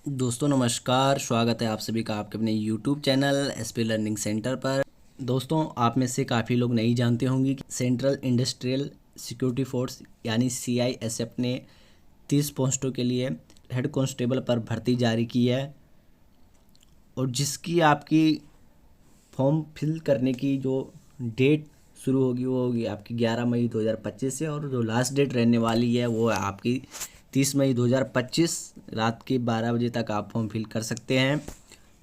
दोस्तों नमस्कार, स्वागत है आप सभी का आपके अपने YouTube channel SP learning centre पर। दोस्तों आप में से काफ़ी लोग नहीं जानते होंगे कि सेंट्रल इंडस्ट्रियल सिक्योरिटी फोर्स यानी CISF ने 30 पोस्टों के लिए हेड कांस्टेबल पर भर्ती जारी की है और जिसकी आपकी फॉर्म फिल करने की जो डेट शुरू होगी वो होगी आपकी 11 मई 2025 से, और जो लास्ट डेट रहने वाली है वो है आपकी 30 मई 2025 रात के 12 बजे तक आप फॉर्म फिल कर सकते हैं।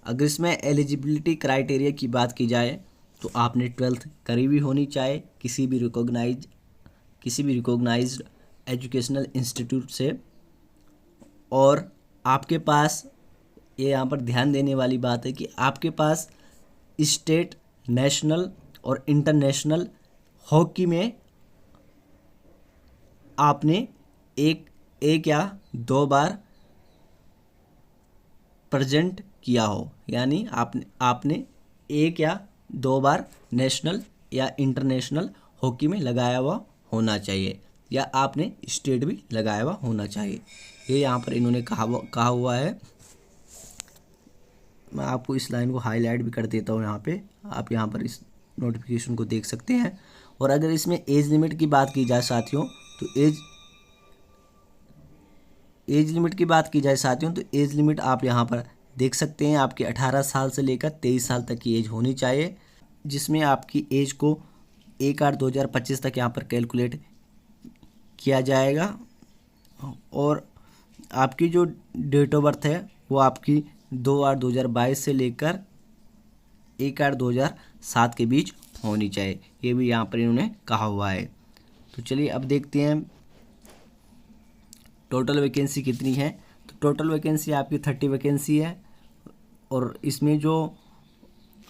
अगर इसमें एलिजिबिलिटी क्राइटेरिया की बात की जाए तो आपने 12th करी हुई होनी चाहिए किसी भी रिकॉग्नाइज्ड एजुकेशनल इंस्टीट्यूट से, और आपके पास ये यहाँ पर ध्यान देने वाली बात है कि आपके पास स्टेट, नेशनल और इंटरनेशनल हॉकी में आपने एक या दो बार प्रेजेंट किया हो, यानी आपने एक या दो बार नेशनल या इंटरनेशनल हॉकी में लगाया हुआ होना चाहिए, या आपने स्टेट भी लगाया हुआ होना चाहिए। ये यहाँ पर इन्होंने कहा हुआ है। मैं आपको इस लाइन को हाईलाइट भी कर देता हूँ, यहाँ पे आप यहाँ पर इस नोटिफिकेशन को देख सकते हैं। और अगर इसमें एज लिमिट की बात की जाए साथियों तो एज लिमिट आप यहाँ पर देख सकते हैं। आपके 18 साल से लेकर 23 साल तक की एज होनी चाहिए, जिसमें आपकी एज को 1/8/2025 तक यहाँ पर कैलकुलेट किया जाएगा। और आपकी जो डेट ऑफ बर्थ है वो आपकी 2/8/2022 से लेकर 1/8/2007 के बीच होनी चाहिए। ये भी यहाँ पर इन्होंने कहा हुआ है। तो चलिए अब देखते हैं टोटल वैकेंसी कितनी है। तो टोटल वैकेंसी आपकी 30 वैकेंसी है, और इसमें जो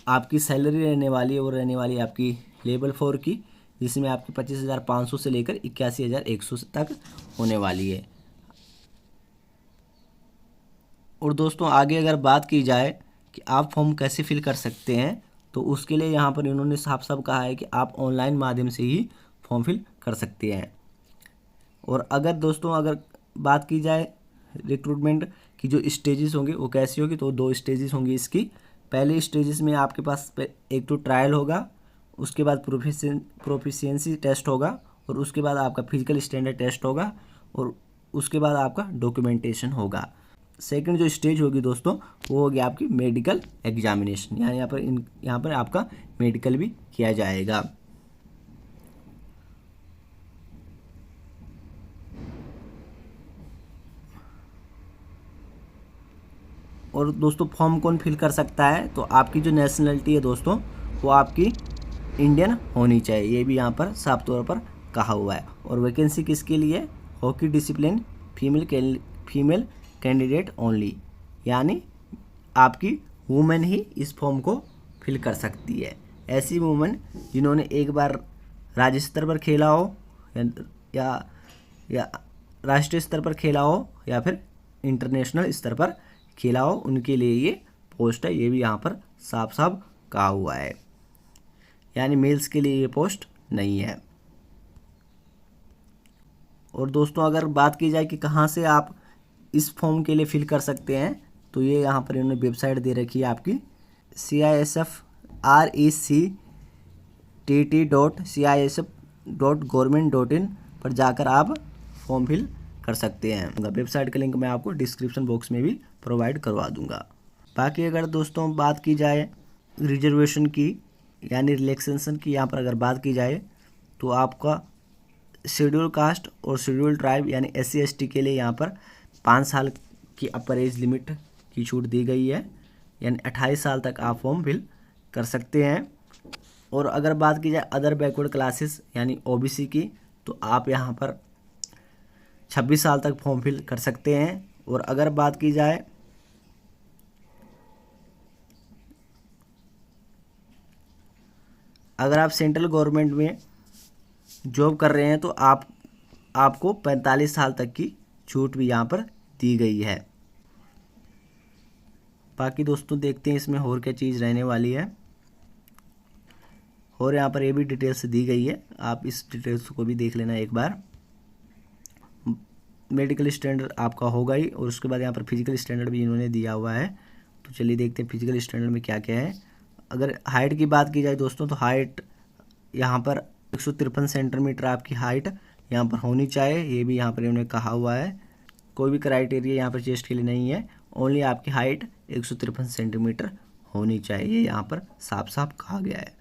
आपकी सैलरी रहने वाली है वो रहने वाली है आपकी लेवल 4 की, जिसमें आपकी 25,500 से लेकर 81,100 तक होने वाली है। और दोस्तों आगे अगर बात की जाए कि आप फॉर्म कैसे फिल कर सकते हैं, तो उसके लिए यहाँ पर इन्होंने साफ साफ कहा है कि आप ऑनलाइन माध्यम से ही फॉर्म फिल कर सकते हैं। और अगर दोस्तों अगर बात की जाए रिक्रूटमेंट की जो स्टेजेस होंगे वो कैसी होगी, तो 2 स्टेजेस होंगी इसकी। पहले स्टेजेस में आपके पास एक तो ट्रायल होगा, उसके बाद प्रोफिशिएंसी टेस्ट होगा, और उसके बाद आपका फिजिकल स्टैंडर्ड टेस्ट होगा, और उसके बाद आपका डॉक्यूमेंटेशन होगा। सेकंड जो स्टेज होगी दोस्तों वो होगी आपकी मेडिकल एग्जामिनेशन, यानी यहाँ पर आपका मेडिकल भी किया जाएगा। और दोस्तों फॉर्म कौन फिल कर सकता है, तो आपकी जो नेशनलिटी है दोस्तों वो आपकी इंडियन होनी चाहिए, ये भी यहाँ पर साफ तौर पर कहा हुआ है। और वैकेंसी किसके लिए? Hockey discipline female candidate only, यानी आपकी वुमेन ही इस फॉर्म को फिल कर सकती है। ऐसी वुमेन जिन्होंने एक बार राज्य स्तर पर खेला हो, या राष्ट्रीय स्तर पर खेला हो, या फिर इंटरनेशनल स्तर पर खेला हो, उनके लिए ये पोस्ट है। ये भी यहाँ पर साफ साफ कहा हुआ है, यानी मेल्स के लिए ये पोस्ट नहीं है। और दोस्तों अगर बात की जाए कि कहाँ से आप इस फॉर्म के लिए फिल कर सकते हैं, तो ये यहाँ पर इन्होंने वेबसाइट दे रखी है आपकी CISFRECTT.CISF.government.in पर जाकर आप फॉर्म फिल कर सकते हैं। वेबसाइट का लिंक मैं आपको डिस्क्रिप्शन बॉक्स में भी प्रोवाइड करवा दूंगा। बाकी अगर दोस्तों बात की जाए रिजर्वेशन की यानी रिलैक्सेशन की, यहाँ पर अगर बात की जाए तो आपका शेड्यूल कास्ट और शेड्यूल ट्राइब यानी SC ST के लिए यहाँ पर 5 साल की अपर एज लिमिट की छूट दी गई है, यानी 28 साल तक आप फॉर्म फिल कर सकते हैं। और अगर बात की जाए अदर बैकवर्ड क्लासेस यानी OBC की, तो आप यहाँ पर 26 साल तक फॉर्म फिल कर सकते हैं। और अगर बात की जाए अगर आप सेंट्रल गवर्नमेंट में जॉब कर रहे हैं तो आपको 45 साल तक की छूट भी यहाँ पर दी गई है। बाकी दोस्तों देखते हैं इसमें और क्या चीज़ रहने वाली है, और यहाँ पर ये भी डिटेल्स दी गई है, आप इस डिटेल्स को भी देख लेना एक बार। मेडिकल स्टैंडर्ड आपका होगा ही, और उसके बाद यहाँ पर फिजिकल स्टैंडर्ड भी इन्होंने दिया हुआ है। तो चलिए देखते हैं फिजिकल स्टैंडर्ड में क्या क्या है। अगर हाइट की बात की जाए दोस्तों, तो हाइट यहाँ पर 153 सेंटीमीटर आपकी हाइट यहाँ पर होनी चाहिए, ये भी यहाँ पर इन्होंने कहा हुआ है। कोई भी क्राइटेरिया यहाँ पर चेस्ट के लिए नहीं है, ओनली आपकी हाइट 153 सेंटीमीटर होनी चाहिए, यहाँ पर साफ साफ कहा गया है।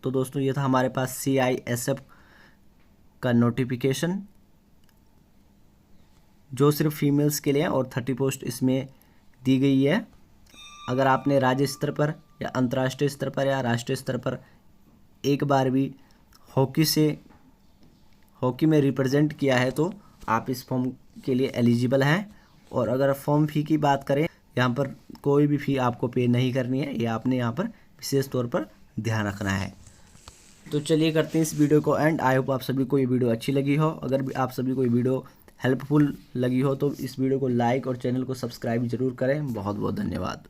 तो दोस्तों ये था हमारे पास CISF का नोटिफिकेशन, जो सिर्फ फीमेल्स के लिए है और 30 पोस्ट इसमें दी गई है। अगर आपने राज्य स्तर पर या अंतर्राष्ट्रीय स्तर पर या राष्ट्रीय स्तर पर एक बार भी हॉकी में रिप्रेजेंट किया है तो आप इस फॉर्म के लिए एलिजिबल हैं। और अगर फॉर्म फ़ी की बात करें, यहाँ पर कोई भी फ़ी आपको पे नहीं करनी है, ये आपने यहाँ पर विशेष तौर पर ध्यान रखना है। तो चलिए करते हैं इस वीडियो को एंड। आई होप आप सभी को ये वीडियो अच्छी लगी हो। अगर आप सभी को ये वीडियो हेल्पफुल लगी हो तो इस वीडियो को लाइक और चैनल को सब्सक्राइब जरूर करें। बहुत बहुत धन्यवाद।